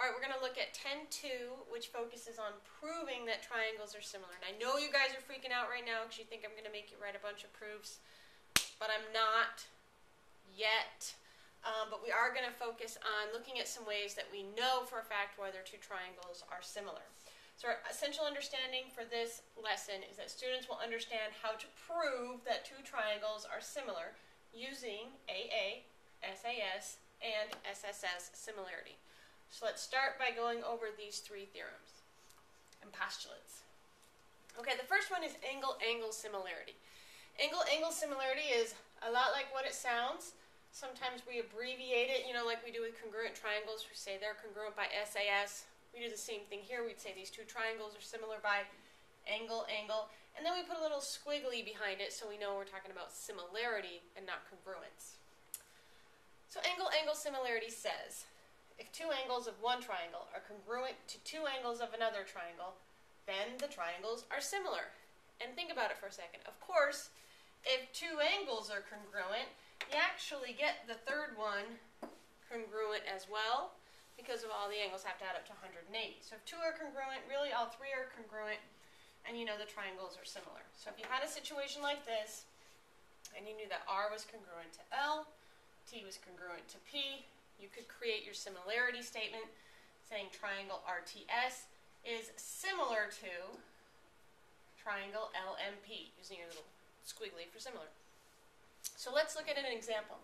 All right, we're going to look at 10.2, which focuses on proving that triangles are similar. And I know you guys are freaking out right now because you think I'm going to make you write a bunch of proofs, but I'm not yet. But we are going to focus on looking at some ways that we know for a fact whether two triangles are similar. So our essential understanding for this lesson is that students will understand how to prove that two triangles are similar using AA, SAS, and SSS similarity. So let's start by going over these three theorems and postulates. Okay, the first one is angle-angle similarity. Angle-angle similarity is a lot like what it sounds. Sometimes we abbreviate it, like we do with congruent triangles. We say they're congruent by SAS. We do the same thing here. We'd say these two triangles are similar by angle-angle. And then we put a little squiggly behind it so we know we're talking about similarity and not congruence. So angle-angle similarity says, if two angles of one triangle are congruent to two angles of another triangle, then the triangles are similar. And think about it for a second. Of course, if two angles are congruent, you actually get the third one congruent as well, because of all the angles have to add up to 180. So if two are congruent, really all three are congruent, and you know the triangles are similar. So if you had a situation like this, and you knew that R was congruent to L, T was congruent to P, you could create your similarity statement saying triangle RTS is similar to triangle LMP, using your little squiggly for similar. So let's look at an example.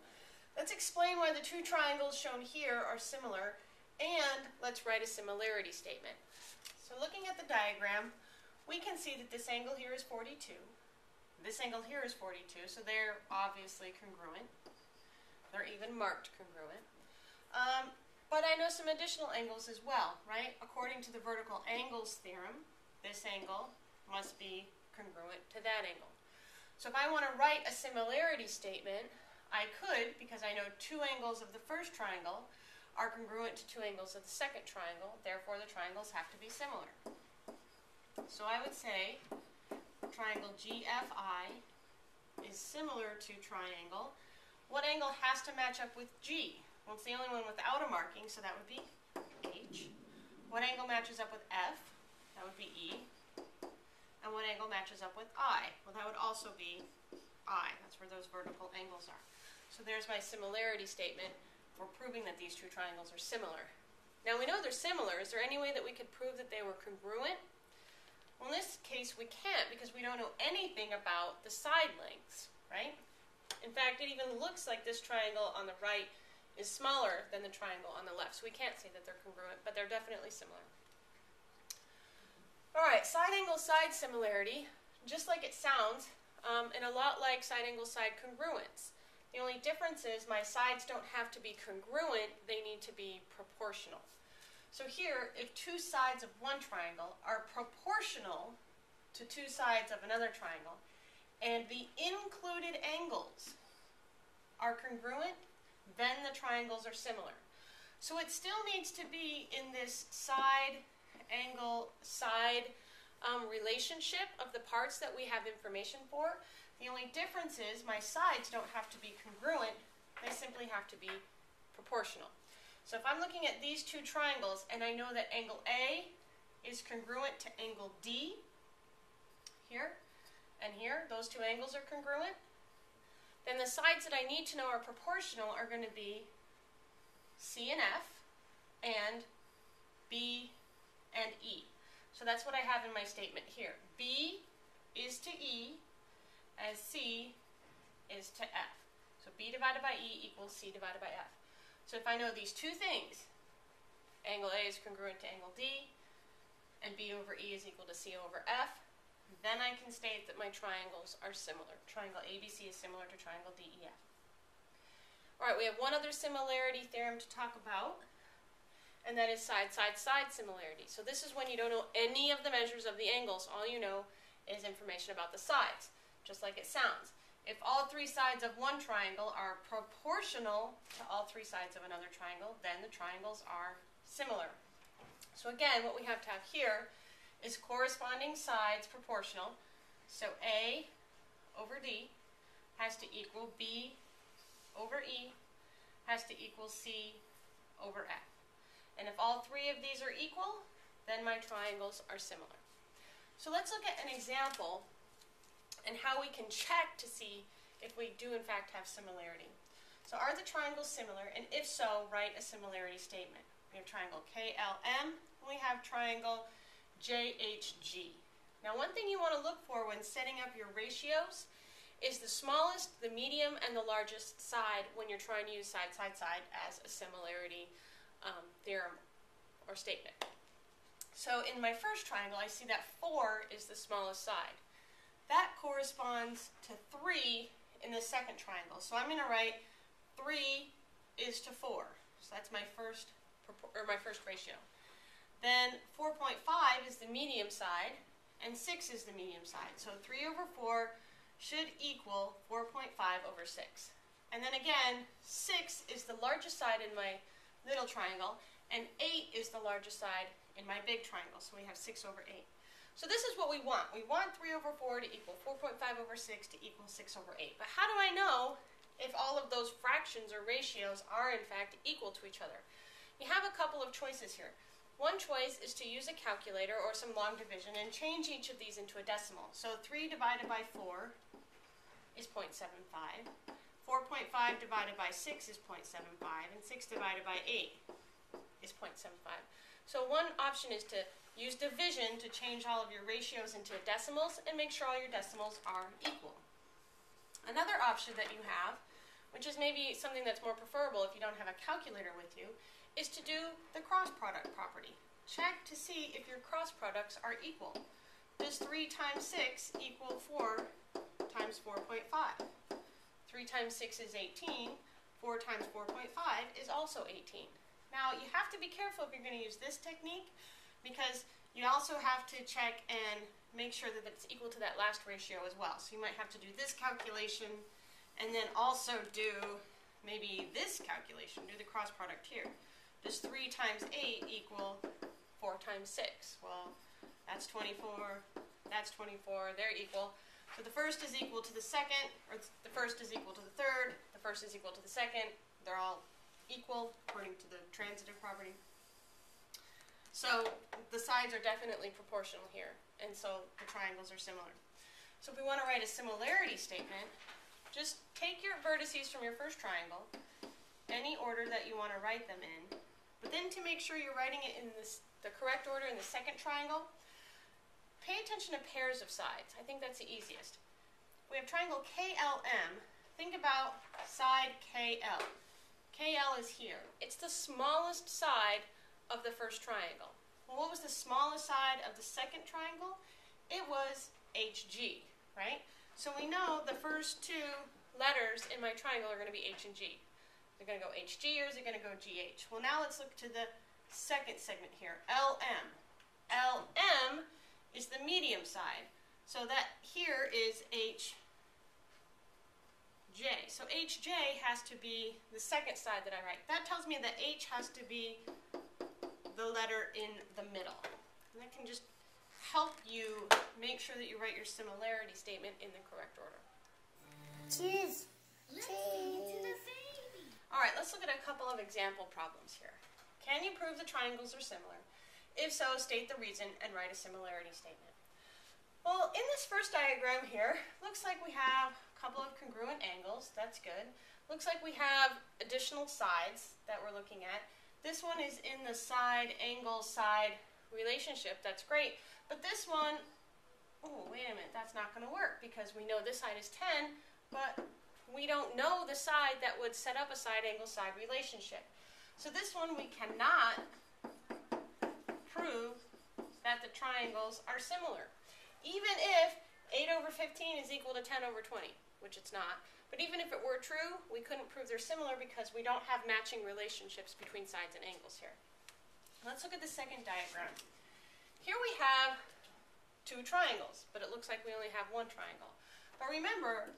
Let's explain why the two triangles shown here are similar, and let's write a similarity statement. So looking at the diagram, we can see that this angle here is 42. This angle here is 42, so they're obviously congruent. They're even marked congruent. But I know some additional angles as well, right? According to the vertical angles theorem, this angle must be congruent to that angle. So if I want to write a similarity statement, I could, because I know two angles of the first triangle are congruent to two angles of the second triangle, therefore the triangles have to be similar. So I would say triangle GFI is similar to triangle. What angle has to match up with G? Well, it's the only one without a marking, so that would be H. What angle matches up with F? That would be E. And what angle matches up with I? Well, that would also be I. That's where those vertical angles are. So there's my similarity statement for proving that these two triangles are similar. Now we know they're similar. Is there any way that we could prove that they were congruent? Well, in this case we can't, because we don't know anything about the side lengths, right? In fact, it even looks like this triangle on the right is smaller than the triangle on the left. So we can't say that they're congruent, but they're definitely similar. Alright, side angle side similarity, just like it sounds, and a lot like side angle side congruence. The only difference is my sides don't have to be congruent, they need to be proportional. So here, if two sides of one triangle are proportional to two sides of another triangle, and the included angles are congruent, then the triangles are similar. So it still needs to be in this side angle side relationship of the parts that we have information for. The only difference is my sides don't have to be congruent, they simply have to be proportional. So if I'm looking at these two triangles and I know that angle A is congruent to angle D, here and here, those two angles are congruent, then the sides that I need to know are proportional are going to be C and F and B and E. So that's what I have in my statement here. B is to E as C is to F. So B divided by E equals C divided by F. So if I know these two things, angle A is congruent to angle D, and B over E is equal to C over F, then I can state that my triangles are similar. Triangle ABC is similar to triangle DEF. Alright, we have one other similarity theorem to talk about, and that is side-side-side similarity. So this is when you don't know any of the measures of the angles. All you know is information about the sides, just like it sounds. If all three sides of one triangle are proportional to all three sides of another triangle, then the triangles are similar. So again, what we have to have here is corresponding sides proportional. So A over D has to equal B over E has to equal C over F. And if all three of these are equal, then my triangles are similar. So let's look at an example and how we can check to see if we do in fact have similarity. So are the triangles similar? And if so, write a similarity statement. We have triangle KLM, and we have triangle JHG. Now one thing you want to look for when setting up your ratios is the smallest, the medium, and the largest side when you're trying to use side, side, side as a similarity theorem or statement. So in my first triangle, I see that 4 is the smallest side. That corresponds to 3 in the second triangle. So I'm going to write 3 is to 4. So that's my first ratio. Then 4.5 is the medium side, and 6 is the medium side. So 3 over 4 should equal 4.5 over 6. And then again, 6 is the largest side in my little triangle, and 8 is the largest side in my big triangle. So we have 6 over 8. So this is what we want. We want 3 over 4 to equal 4.5 over 6 to equal 6 over 8. But how do I know if all of those fractions or ratios are in fact equal to each other? You have a couple of choices here. One choice is to use a calculator or some long division and change each of these into a decimal. So 3 divided by 4 is 0.75. 4.5 divided by 6 is 0.75, and 6 divided by 8 is 0.75. So one option is to use division to change all of your ratios into decimals and make sure all your decimals are equal. Another option that you have, which is maybe something that's more preferable if you don't have a calculator with you, is to do the cross product property. Check to see if your cross products are equal. Does 3 times 6 equal 4 times 4.5? 3 times 6 is 18. 4 times 4.5 is also 18. Now, you have to be careful if you're going to use this technique, because you also have to check and make sure that it's equal to that last ratio as well. So you might have to do this calculation and then also do maybe this calculation, do the cross product here. Does 3 times 8 equal 4 times 6? Well, that's 24, that's 24, they're equal. So the first is equal to the second, or the first is equal to the third, the first is equal to the second. They're all equal according to the transitive property. So the sides are definitely proportional here, and so the triangles are similar. So if we want to write a similarity statement, just take your vertices from your first triangle, any order that you want to write them in, but then to make sure you're writing it in the correct order in the second triangle, pay attention to pairs of sides. I think that's the easiest. We have triangle KLM. Think about side KL. KL is here. It's the smallest side of the first triangle. Well, what was the smallest side of the second triangle? It was HG, right? So we know the first two letters in my triangle are going to be H and G. They're going to go HG or is it going to go GH? Well, now let's look to the second segment here, LM. LM is the medium side. So that here is HJ. So HJ has to be the second side that I write. That tells me that H has to be the letter in the middle. And that can just help you make sure that you write your similarity statement in the correct order. Cheese. Cheese. Alright, let's look at a couple of example problems here. Can you prove the triangles are similar? If so, state the reason and write a similarity statement. Well, in this first diagram here, looks like we have a couple of congruent angles. That's good. Looks like we have additional sides that we're looking at. This one is in the side angle side relationship. That's great. But this one, oh, wait a minute, that's not going to work because we know this side is 10, but we don't know the side that would set up a side angle side relationship. So this one we cannot prove that the triangles are similar. Even if 8 over 15 is equal to 10 over 20, which it's not. But even if it were true, we couldn't prove they're similar because we don't have matching relationships between sides and angles here. Let's look at the second diagram. Here we have two triangles, but it looks like we only have one triangle. But remember,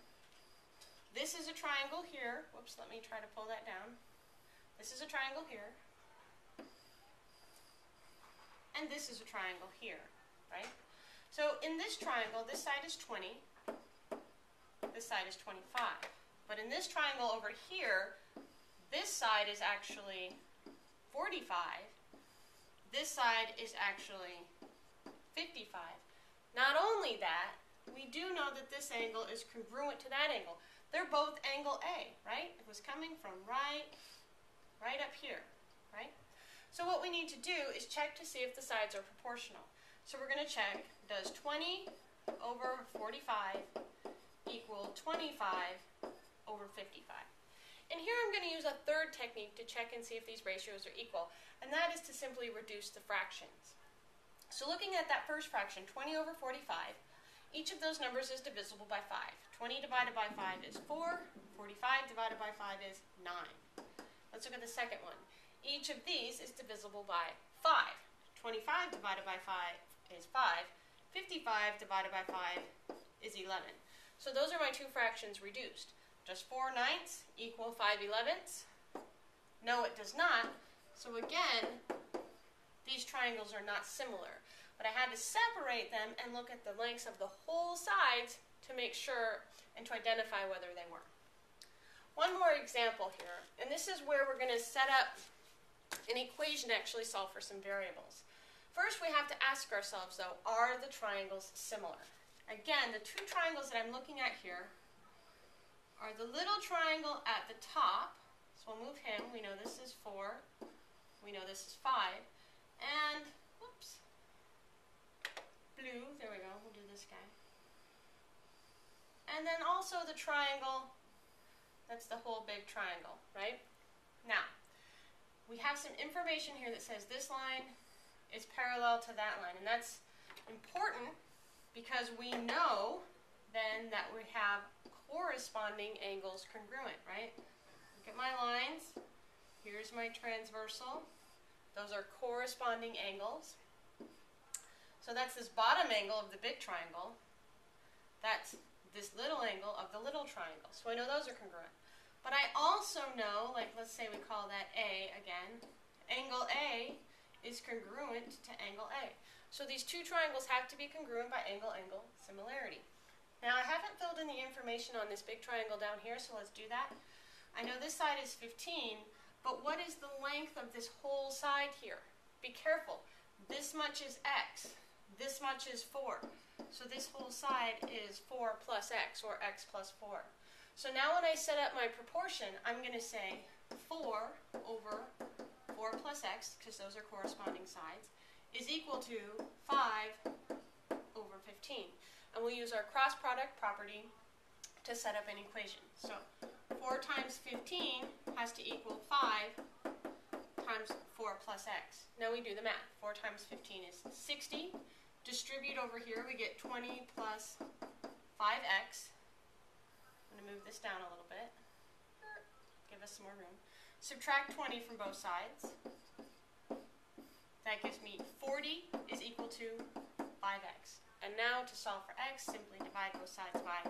this is a triangle here. Whoops, let me try to pull that down. This is a triangle here. And this is a triangle here, right? So in this triangle, this side is 20, this side is 25. But in this triangle over here, this side is actually 45, this side is actually 55. Not only that, we do know that this angle is congruent to that angle. They're both angle A, right? It was coming from right up here, right? So what we need to do is check to see if the sides are proportional. So we're going to check, does 20 over 45 equal 25 over 55? And here I'm going to use a third technique to check and see if these ratios are equal, and that is to simply reduce the fractions. So looking at that first fraction, 20 over 45, each of those numbers is divisible by 5. 20 divided by 5 is 4. 45 divided by 5 is 9. Let's look at the second one. Each of these is divisible by 5. 25 divided by 5 is 5. 55 divided by 5 is 11. So those are my two fractions reduced. Does 4 ninths equal 5 elevenths? No, it does not. So again, these triangles are not similar. But I had to separate them and look at the lengths of the whole sides to make sure and to identify whether they were. One more example here, and this is where we're going to set up an equation to actually solve for some variables. First, we have to ask ourselves, though, are the triangles similar? Again, the two triangles that I'm looking at here are the little triangle at the top, so we'll move him. We know this is 4. We know this is 5. And, whoops, blue, there we go, we'll do this guy. And then also the triangle, that's the whole big triangle, right? Now, we have some information here that says this line is parallel to that line, and that's important because we know then that we have corresponding angles congruent, right? Look at my lines. Here's my transversal. Those are corresponding angles. So that's this bottom angle of the big triangle. That's this little angle of the little triangle. So I know those are congruent. But I also know, like let's say we call that A again. Angle A is congruent to angle A. So these two triangles have to be congruent by angle-angle similarity. Now I haven't filled in the information on this big triangle down here, so let's do that. I know this side is 15, but what is the length of this whole side here? Be careful. This much is x. This much is 4. So this whole side is 4 plus x, or x plus 4. So now when I set up my proportion, I'm going to say 4 over 4 plus x, because those are corresponding sides, is equal to 5 over 15. And we'll use our cross product property to set up an equation. So 4 times 15 has to equal 5 times 4 plus x. Now we do the math. 4 times 15 is 60. Distribute over here, we get 20 plus 5x. I'm going to move this down a little bit. Give us some more room. Subtract 20 from both sides. That gives me 40 is equal to 5x. And now to solve for x, simply divide both sides by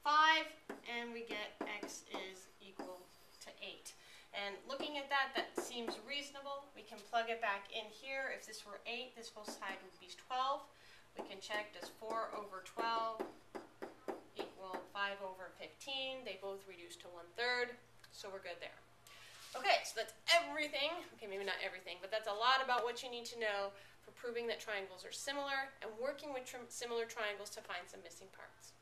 5, and we get x is equal to 8. And looking at that, that seems reasonable. We can plug it back in here. If this were 8, this whole side would be 12. We can check, does 4 over 12 equal 5 over 15? They both reduce to 1/3, so we're good there. Okay, so that's everything. Okay, maybe not everything, but that's a lot about what you need to know for proving that triangles are similar and working with similar triangles to find some missing parts.